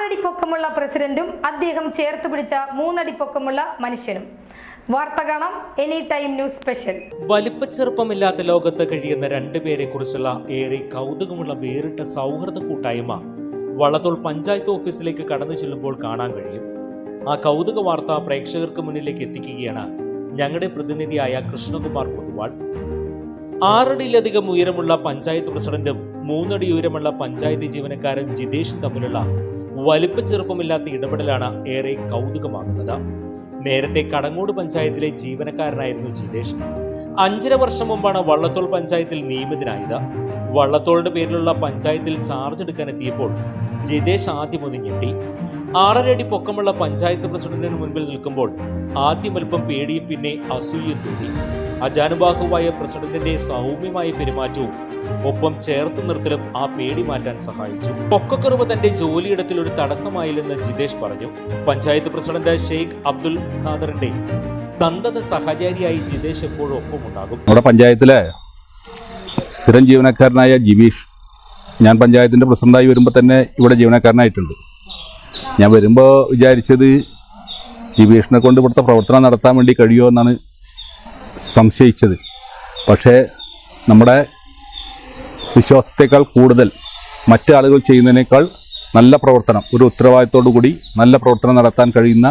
6 അടി പൊക്കമുള്ള പ്രസിഡന്റും അദ്ദേഹം ചേർത്ത് പിടിച്ച 3 അടി പൊക്കമുള്ള മനുഷ്യനും. വാർത്ത കാണാം എനി ടൈം ന്യൂസ് സ്പെഷ്യൽ. വലിപ്പച്ചെറുപ്പമില്ലാത്ത ലോകത്ത് കഴിയുന്ന രണ്ടുപേരെ കുറിച്ചുള്ള ഏറെ കൗതുകമുള്ള വേറിട്ട സൗഹൃദ കൂട്ടായ്മ വള്ളത്തോൾ പഞ്ചായത്ത് ഓഫീസിലേക്ക് കടന്നു ചെല്ലുമ്പോൾ കാണാൻ കഴിയും. ആ കൗതുക വാർത്ത പ്രേക്ഷകർക്ക് മുന്നിലേക്ക് എത്തിക്കുകയാണ് ഞങ്ങളുടെ പ്രതിനിധിയായ കൃഷ്ണകുമാർ പൊതുവാൾ. 6 അടിയിലധികം ഉയരമുള്ള പഞ്ചായത്ത് പ്രസിഡന്റും 3 അടി ഉയരമുള്ള പഞ്ചായത്ത് ജീവനക്കാരൻ ജിതേഷും തമ്മിലുള്ള വലിപ്പച്ചെറുപ്പമില്ലാത്ത ഇടപെടലാണ് ഏറെ കൗതുകമാകുന്നത്. നേരത്തെ കടങ്ങോട് പഞ്ചായത്തിലെ ജീവനക്കാരനായിരുന്നു ജിതേഷ്. 5.5 വർഷം മുമ്പാണ് വള്ളത്തോൾ പഞ്ചായത്തിൽ നിയമിതനായത്. വള്ളത്തോളിന്റെ പേരിലുള്ള പഞ്ചായത്തിൽ ചാർജ് എടുക്കാനെത്തിയപ്പോൾ ജിതേഷ് ആദ്യം ഒന്ന് ഞെട്ടി. 6.5 അടി പൊക്കമുള്ള പഞ്ചായത്ത് പ്രസിഡന്റിന് മുൻപിൽ നിൽക്കുമ്പോൾ ആദ്യം അല്പം പേടിയും പിന്നെ അസൂയയും തോന്നി. അജാനുബാഹുവായ പ്രസിഡന്റിന്റെ സൗമ്യമായ പെരുമാറ്റവും ഒപ്പം ചേർത്ത് നിർത്തലും ആ പേടി മാറ്റാൻ സഹായിച്ചു. പൊക്കക്കുറവ് തന്റെ ജോലിയിടത്തിൽ ഒരു തടസ്സമായില്ലെന്ന് ജിതേഷ് പറഞ്ഞു. പഞ്ചായത്ത് പ്രസിഡന്റ് ഷെയ്ഖ് അബ്ദുൽ ഖാദറിന്റെ സന്തത സഹചാരിയായി ജിതേഷ് എപ്പോഴും ഒപ്പമുണ്ടാകും. നമ്മുടെ പഞ്ചായത്തിലെ സ്ഥിരം ജീവനക്കാരനായ ജിബീഷ്, ഞാൻ പഞ്ചായത്തിന്റെ പ്രസിഡന്റായി വരുമ്പോൾ തന്നെ ഇവിടെ ജീവനക്കാരനായിട്ടുണ്ട്. ഞാൻ വരുമ്പോൾ വിചാരിച്ചത് ജിബീഷിനെ കൊണ്ട് ഇവിടുത്തെ പ്രവർത്തനം നടത്താൻ വേണ്ടി കഴിയുമോ എന്നാണ് സംശയിച്ചത്. പക്ഷേ നമ്മുടെ വിശ്വാസത്തേക്കാൾ കൂടുതൽ മറ്റു ആളുകൾ ചെയ്യുന്നതിനേക്കാൾ നല്ല പ്രവർത്തനം, ഒരു ഉത്തരവാദിത്തോടു കൂടി നല്ല പ്രവർത്തനം നടത്താൻ കഴിയുന്ന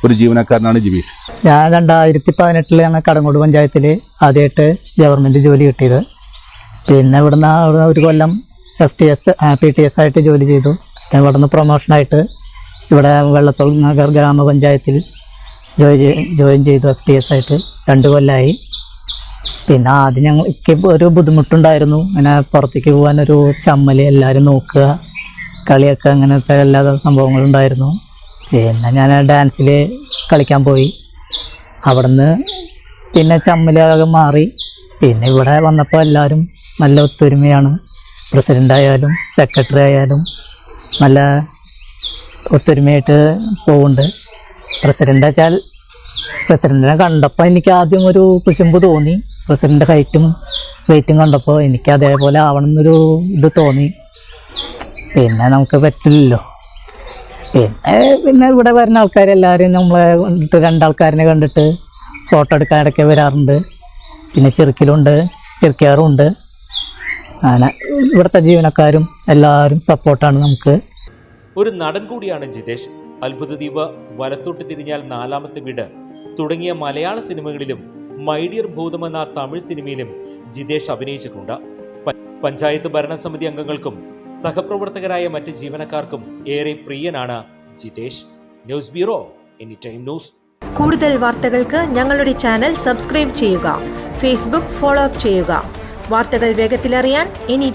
ഒരു ജീവനക്കാരനാണ് ജിബീഷ്. ഞാൻ 2018 കടങ്ങോട് പഞ്ചായത്തിൽ ആദ്യമായിട്ട് ഗവൺമെൻറ് ജോലി കിട്ടിയത്. പിന്നെ ഇവിടുന്ന് ഒരു കൊല്ലം PTS ആയിട്ട് ജോലി ചെയ്തു. പിന്നെ ഇവിടുന്ന് പ്രൊമോഷനായിട്ട് ഇവിടെ വെള്ളത്തോൾ നഗർ ഗ്രാമപഞ്ചായത്തിൽ ജോയിൻ ചെയ്തു FTS ആയിട്ട് 2 കൊല്ലമായി. പിന്നെ ആദ്യം ഞങ്ങൾക്ക് ഒരു ബുദ്ധിമുട്ടുണ്ടായിരുന്നു. ഇങ്ങനെ പുറത്തേക്ക് പോകാനൊരു ചമ്മൽ, എല്ലാവരും നോക്കുക, കളിയൊക്കെ, അങ്ങനത്തെ എല്ലാ സംഭവങ്ങളുണ്ടായിരുന്നു. പിന്നെ ഞാൻ ഡാൻസിൽ കളിക്കാൻ പോയി. അവിടുന്ന് പിന്നെ ചമ്മലാകെ മാറി. പിന്നെ ഇവിടെ വന്നപ്പോൾ എല്ലാവരും നല്ല ഒത്തൊരുമയാണ്. പ്രസിഡൻ്റായാലും സെക്രട്ടറി ആയാലും നല്ല ഒത്തൊരുമയായിട്ട് പോകുന്നുണ്ട്. പ്രസിഡന്റിനെ കണ്ടപ്പോൾ എനിക്ക് ആദ്യം ഒരു കുശുമ്പ് തോന്നി. പ്രസിഡന്റ് ഹൈറ്റും വെയിറ്റും കണ്ടപ്പോൾ എനിക്ക് അതേപോലെ ആവണമെന്നൊരു ഇത് തോന്നി. പിന്നെ നമുക്ക് പറ്റില്ലല്ലോ. പിന്നെ ഇവിടെ വരുന്ന ആൾക്കാരെല്ലാവരും നമ്മളെ കണ്ടിട്ട്, 2 ആൾക്കാരെ കണ്ടിട്ട് ഫോട്ടോ എടുക്കാൻ ഇടയ്ക്ക് വരാറുണ്ട്. പിന്നെ ചെറുക്കാറുണ്ട്. അങ്ങനെ ഇവിടുത്തെ ജീവനക്കാരും എല്ലാവരും സപ്പോർട്ടാണ് നമുക്ക്. ഒരു നടൻ കൂടിയാണ് ജിതേഷ്. അത്ഭുതദ്വീപ്, വലത്തോട്ട് തിരിഞ്ഞാൽ 4ാമത്തെ വീട് തുടങ്ങിയ മലയാള സിനിമകളിലും മൈ ഡിയർ ഭൂതം എന്ന തമിഴ് സിനിമയിലും ജിതേഷ് അഭിനയിച്ചിട്ടുണ്ട്. പഞ്ചായത്ത് ഭരണസമിതി അംഗങ്ങൾക്കും സഹപ്രവർത്തകരായ മറ്റ് ജീവനക്കാർക്കും ഏറെ പ്രിയനാണ് Jitesh. News bureau, any time news. കൂടുതൽ വാർത്തകൾക്ക് ഞങ്ങളുടെ ചാനൽ സബ്സ്ക്രൈബ് ചെയ്യുക. ഫേസ്ബുക്ക് ഫോളോ അപ്പ് ചെയ്യുക. വാർത്തകൾ വേഗത്തിലറിയാൻ എനി